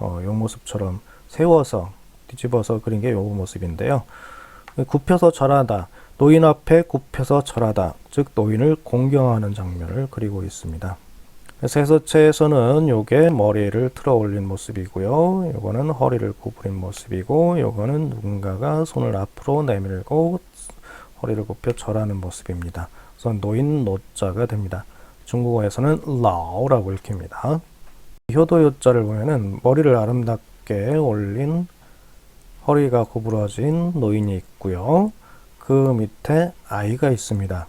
요 모습처럼 세워서 뒤집어서 그린 게 요 모습인데요. 굽혀서 절하다, 노인 앞에 굽혀서 절하다, 즉 노인을 공경하는 장면을 그리고 있습니다. 그래서 해서체에서는 요게 머리를 틀어 올린 모습이고요. 요거는 허리를 구부린 모습이고, 요거는 누군가가 손을 앞으로 내밀고 허리를 굽혀 절하는 모습입니다. 그래서 노인 노자가 됩니다. 중국어에서는 라오라고 읽힙니다. 효도 요자를 보면은 머리를 아름답게 올린 허리가 구부러진 노인이 있고요. 그 밑에 아이가 있습니다.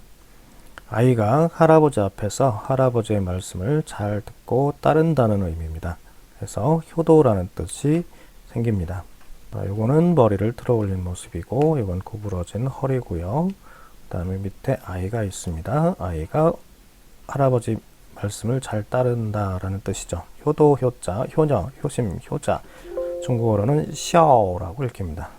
아이가 할아버지 앞에서 할아버지의 말씀을 잘 듣고 따른다는 의미입니다. 그래서 효도라는 뜻이 생깁니다. 요거는 머리를 틀어 올린 모습이고, 이건 구부러진 허리고요. 그 다음에 밑에 아이가 있습니다. 아이가 할아버지 말씀을 잘 따른다라는 뜻이죠. 효도, 효자, 효녀, 효심, 효자. 중국어로는 샤오라고 읽힙니다.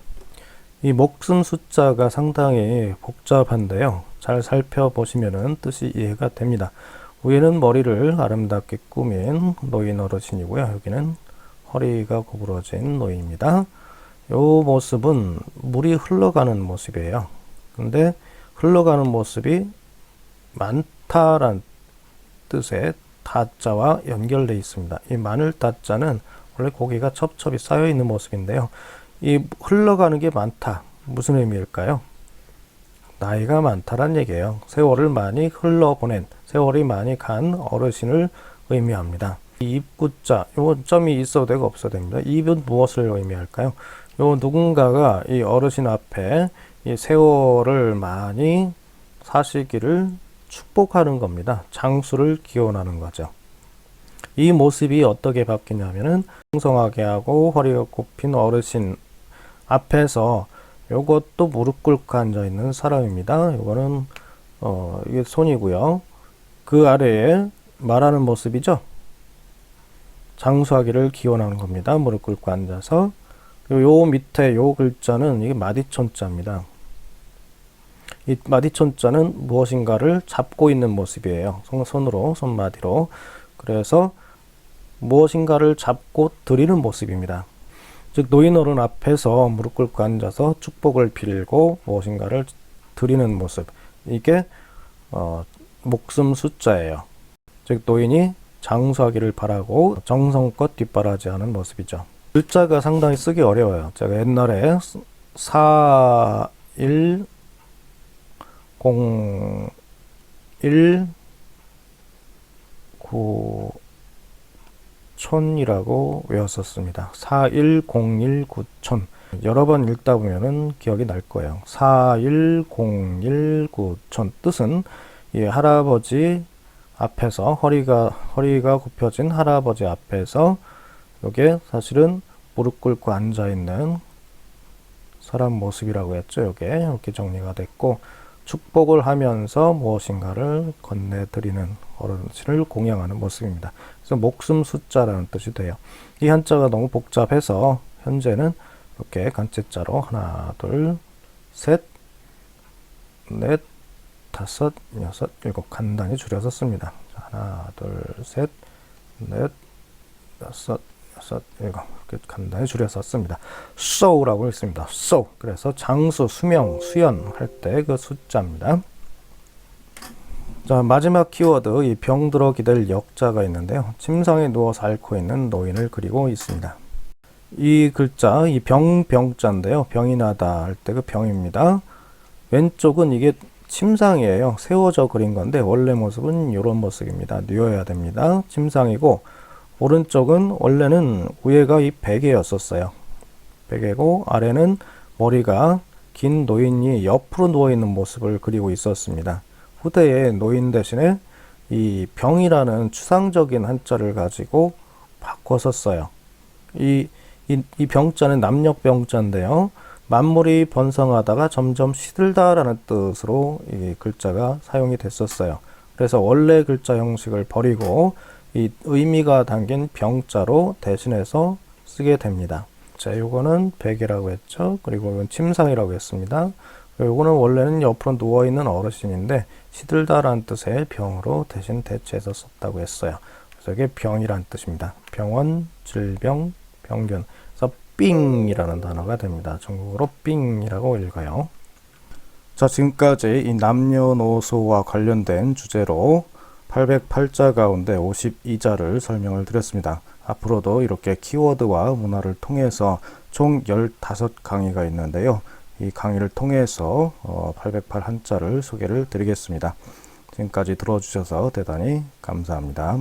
이 목숨 숫자가 상당히 복잡한데요. 잘 살펴보시면 뜻이 이해가 됩니다. 위에는 머리를 아름답게 꾸민 노인 어르신이고요. 여기는 허리가 구부러진 노인입니다. 이 모습은 물이 흘러가는 모습이에요. 근데 흘러가는 모습이 많다란 뜻의 다자와 연결되어 있습니다. 이 많을 다자는 원래 고기가 첩첩이 쌓여 있는 모습인데요. 이 흘러가는 게 많다. 무슨 의미일까요? 나이가 많다란 얘기예요. 세월을 많이 흘러보낸, 세월이 많이 간 어르신을 의미합니다. 이 입구자, 요 점이 있어도 되고 없어도 됩니다. 입은 무엇을 의미할까요? 요 누군가가 이 어르신 앞에 이 세월을 많이 사시기를 축복하는 겁니다. 장수를 기원하는 거죠. 이 모습이 어떻게 바뀌냐면은 풍성하게 하고 허리가 굽힌 어르신 앞에서 요것도 무릎 꿇고 앉아 있는 사람입니다. 요거는 이게 손이고요. 그 아래에 말하는 모습이죠. 장수하기를 기원하는 겁니다. 무릎 꿇고 앉아서. 요 밑에 요 글자는 이게 마디촌자입니다. 이 마디촌자는 무엇인가를 잡고 있는 모습이에요. 손으로, 손마디로. 그래서 무엇인가를 잡고 드리는 모습입니다. 즉 노인어른 앞에서 무릎 꿇고 앉아서 축복을 빌고 무엇인가를 드리는 모습. 이게 목숨 숫자예요. 즉 노인이 장수하기를 바라고 정성껏 뒷바라지하는 모습이죠. 글자가 상당히 쓰기 어려워요. 제가 옛날에 4101 9천이라고 외웠었습니다. 4101 9천. 여러 번 읽다 보면은 기억이 날 거예요. 4101 9천. 뜻은 이 할아버지 앞에서 허리가 굽혀진 할아버지 앞에서 이게 사실은 무릎 꿇고 앉아 있는 사람 모습이라고 했죠. 이게 이렇게 정리가 됐고 축복을 하면서 무엇인가를 건네드리는 어르신을 공양하는 모습입니다. 그래서 목숨 숫자라는 뜻이 돼요. 이 한자가 너무 복잡해서 현재는 이렇게 간체자로 하나, 둘, 셋, 넷, 다섯, 여섯, 일곱 간단히 줄여서 씁니다. 하나, 둘, 셋, 넷, 다섯, 여섯, 일곱 이렇게 간단히 줄여서 씁니다. so라고 있습니다. so. 그래서 장수, 수명, 수연 할 때 그 숫자입니다. 자, 마지막 키워드 이 병들어 기댈 역자가 있는데요. 침상에 누워서 앓고 있는 노인을 그리고 있습니다. 이 글자, 이 병자인데요. 병이 나다 할 때 그 병입니다. 왼쪽은 이게 침상이에요. 세워져 그린 건데 원래 모습은 이런 모습입니다. 뉘어야 됩니다. 침상이고 오른쪽은 원래는 위에가 이 베개였었어요. 베개고 아래는 머리가 긴 노인이 옆으로 누워있는 모습을 그리고 있었습니다. 후대에 노인 대신에 이 병이라는 추상적인 한자를 가지고 바꿔서 써요. 이 병자는 남녘 병자인데요. 만물이 번성하다가 점점 시들다라는 뜻으로 이 글자가 사용이 됐었어요. 그래서 원래 글자 형식을 버리고 이 의미가 담긴 병자로 대신해서 쓰게 됩니다. 자, 요거는 베개라고 했죠. 그리고 이건 침상이라고 했습니다. 요거는 원래는 옆으로 누워있는 어르신인데 시들다라는 뜻의 병으로 대신 대체해서 썼다고 했어요. 그래서 이게 병이란 뜻입니다. 병원, 질병, 병균. 그래서 삥이라는 단어가 됩니다. 중국어로 삥이라고 읽어요. 자, 지금까지 이 남녀노소와 관련된 주제로 808자 가운데 52자를 설명을 드렸습니다. 앞으로도 이렇게 키워드와 문화를 통해서 총 15강의가 있는데요. 이 강의를 통해서 808 한자를 소개를 드리겠습니다. 지금까지 들어주셔서 대단히 감사합니다.